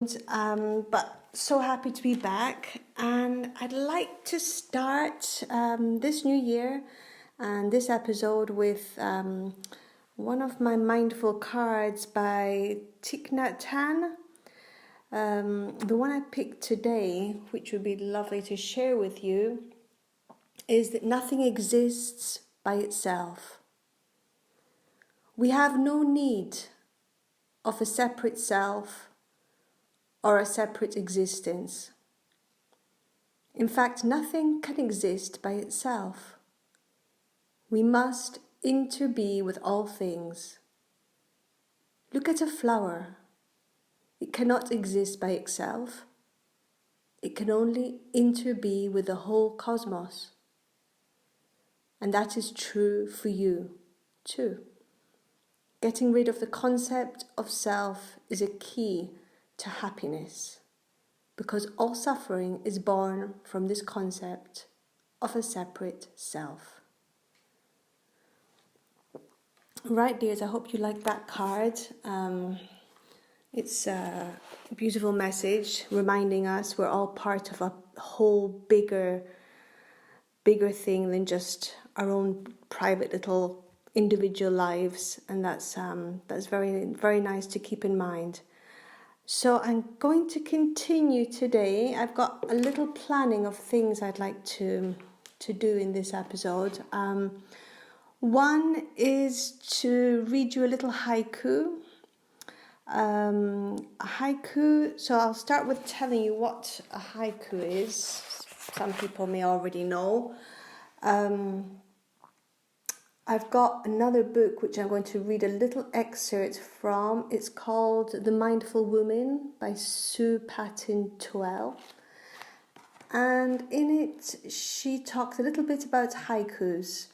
But so happy to be back, and I'd like to start this new year and this episode with one of my mindful cards by Thich Nhat Hanh. The one I picked today, which would be lovely to share with you, is that nothing exists by itself. We have no need of a separate self or a separate existence. In fact, nothing can exist by itself. We must interbe with all things. Look at a flower. It cannot exist by itself. It can only interbe with the whole cosmos. And that is true for you, too. Getting rid of the concept of self is a key to happiness, because all suffering is born from this concept of a separate self. Right, dears, I hope you like that card. It's a beautiful message reminding us we're all part of a whole bigger thing than just our own private little individual lives, and that's very, very nice to keep in mind. So I'm going to continue today. I've got a little planning of things I'd like to do in this episode. One is to read you a little haiku. A haiku, so I'll start with telling you what a haiku is. Some people may already know. I've got another book which I'm going to read a little excerpt from. It's called The Mindful Woman by Sue Patton-Twell. And in it, she talks a little bit about haikus.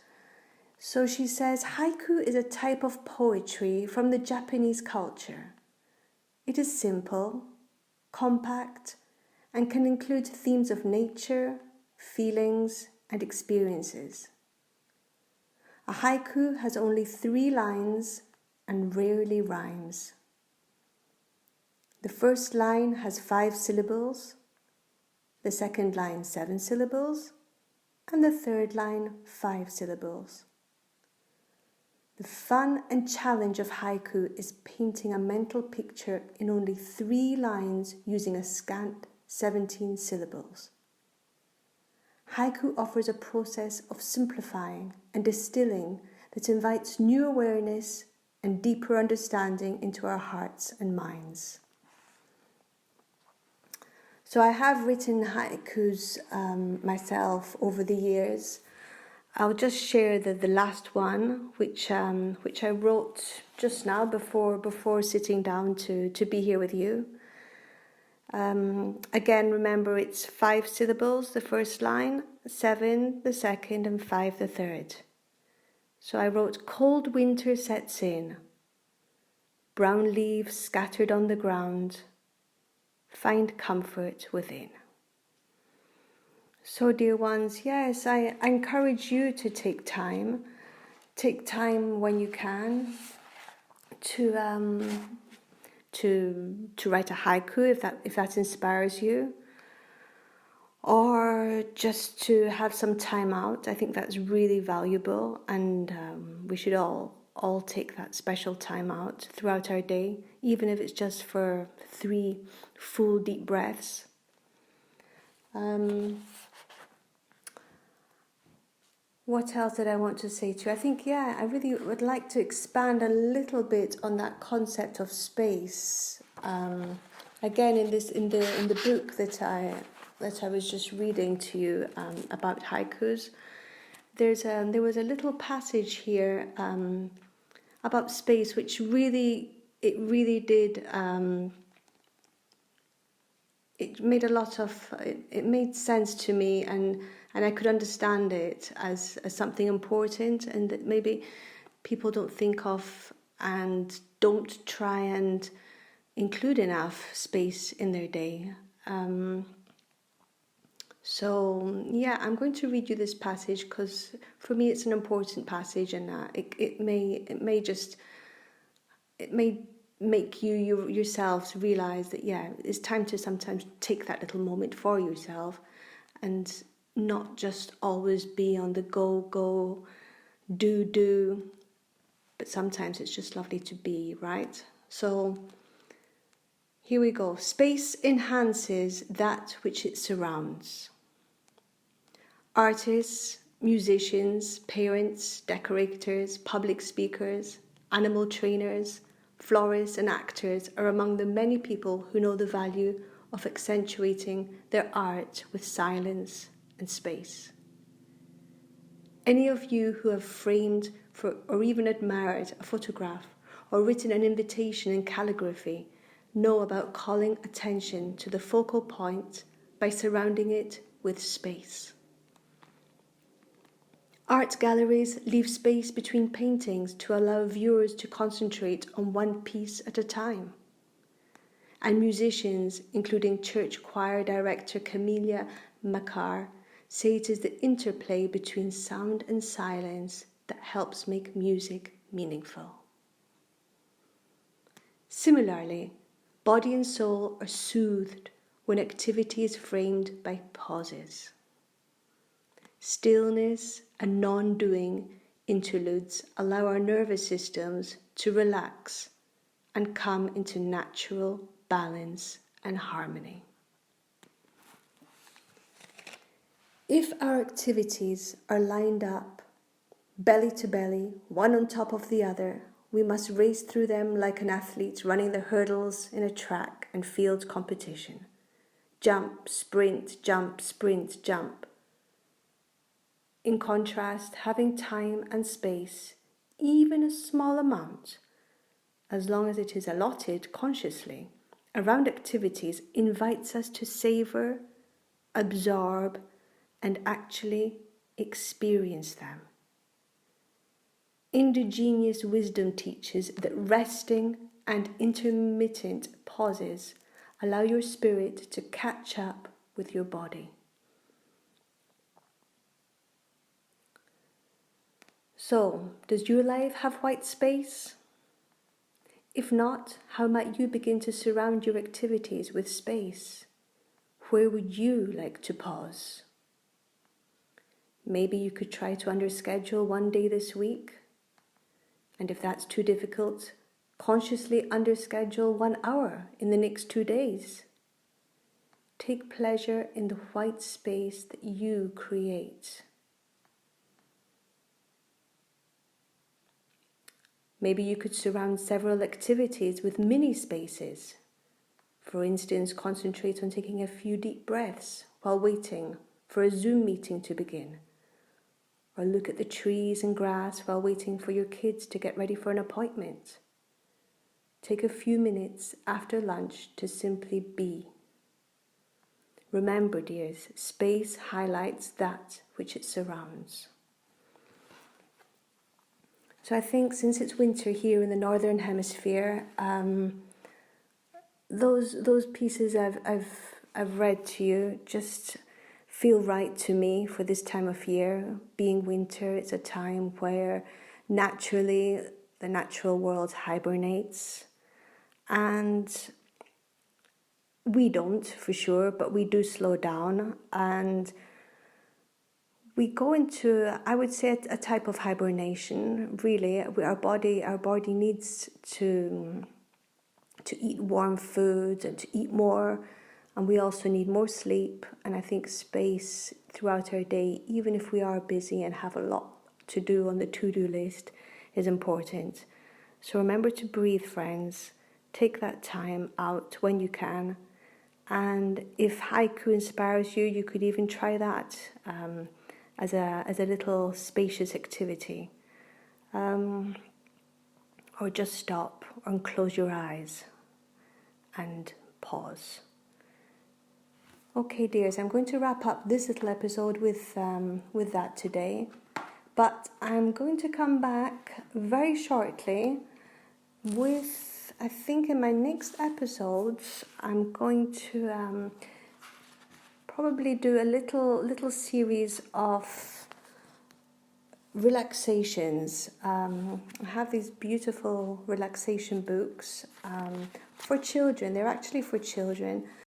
So she says, haiku is a type of poetry from the Japanese culture. It is simple, compact, and can include themes of nature, feelings, and experiences. A haiku has only 3 lines and rarely rhymes. The first line has 5 syllables, the second line 7 syllables, and the third line 5 syllables. The fun and challenge of haiku is painting a mental picture in only 3 lines using a scant 17 syllables. Haiku offers a process of simplifying and distilling that invites new awareness and deeper understanding into our hearts and minds. So I have written haikus myself over the years. I'll just share the last one, which I wrote just now before sitting down to be here with you. Again, remember it's 5 syllables, the first line, 7 the second, and 5 the third. So I wrote, cold winter sets in, brown leaves scattered on the ground, find comfort within. So dear ones, yes, I encourage you to take time when you can to write a haiku if that inspires you, or just to have some time out. I think that's really valuable, and we should all take that special time out throughout our day, even if it's just for 3 full deep breaths. What else did I want to say to you? I think, I really would like to expand a little bit on that concept of space. Again, in the book that I was just reading to you about haikus, there was a little passage here about space, which really did. It made sense to me, and I could understand it as something important, and that maybe people don't think of and don't try and include enough space in their day. So I'm going to read you this passage because for me it's an important passage, and it may make you yourselves realize that, yeah, it's time to sometimes take that little moment for yourself and not just always be on the go, do, but sometimes it's just lovely to be, right? So here we go. Space enhances that which it surrounds. Artists, musicians, parents, decorators, public speakers, animal trainers, florists and actors are among the many people who know the value of accentuating their art with silence and space. Any of you who have framed or even admired a photograph or written an invitation in calligraphy know about calling attention to the focal point by surrounding it with space. Art galleries leave space between paintings to allow viewers to concentrate on one piece at a time. And musicians, including church choir director Camelia Makar, say it is the interplay between sound and silence that helps make music meaningful. Similarly, body and soul are soothed when activity is framed by pauses. Stillness and non-doing interludes allow our nervous systems to relax and come into natural balance and harmony. If our activities are lined up, belly to belly, one on top of the other, we must race through them like an athlete running the hurdles in a track and field competition. Jump, sprint, jump, sprint, jump. In contrast, having time and space, even a small amount, as long as it is allotted consciously, around activities invites us to savor, absorb, and actually experience them. Indigenous wisdom teaches that resting and intermittent pauses allow your spirit to catch up with your body. So, does your life have white space? If not, how might you begin to surround your activities with space? Where would you like to pause? Maybe you could try to underschedule one day this week. And if that's too difficult, consciously underschedule 1 hour in the next 2 days. Take pleasure in the white space that you create. Maybe you could surround several activities with mini spaces. For instance, concentrate on taking a few deep breaths while waiting for a Zoom meeting to begin. Or look at the trees and grass while waiting for your kids to get ready for an appointment. Take a few minutes after lunch to simply be. Remember, dears, space highlights that which it surrounds. So I think since it's winter here in the Northern Hemisphere, those pieces I've read to you just feel right to me for this time of year. Being winter, it's a time where naturally the natural world hibernates, and we don't for sure, but we do slow down and we go into, I would say, a type of hibernation. Really, our body needs to eat warm foods and to eat more, and we also need more sleep. And I think space throughout our day, even if we are busy and have a lot to do on the to-do list, is important. So remember to breathe, friends. Take that time out when you can. And if haiku inspires you, you could even try that as a little spacious activity. Or just stop and close your eyes and pause. Okay, dears, I'm going to wrap up this little episode with that today. But I'm going to come back very shortly with, I think in my next episodes, I'm going to probably do a little series of relaxations. I have these beautiful relaxation books for children. They're actually for children.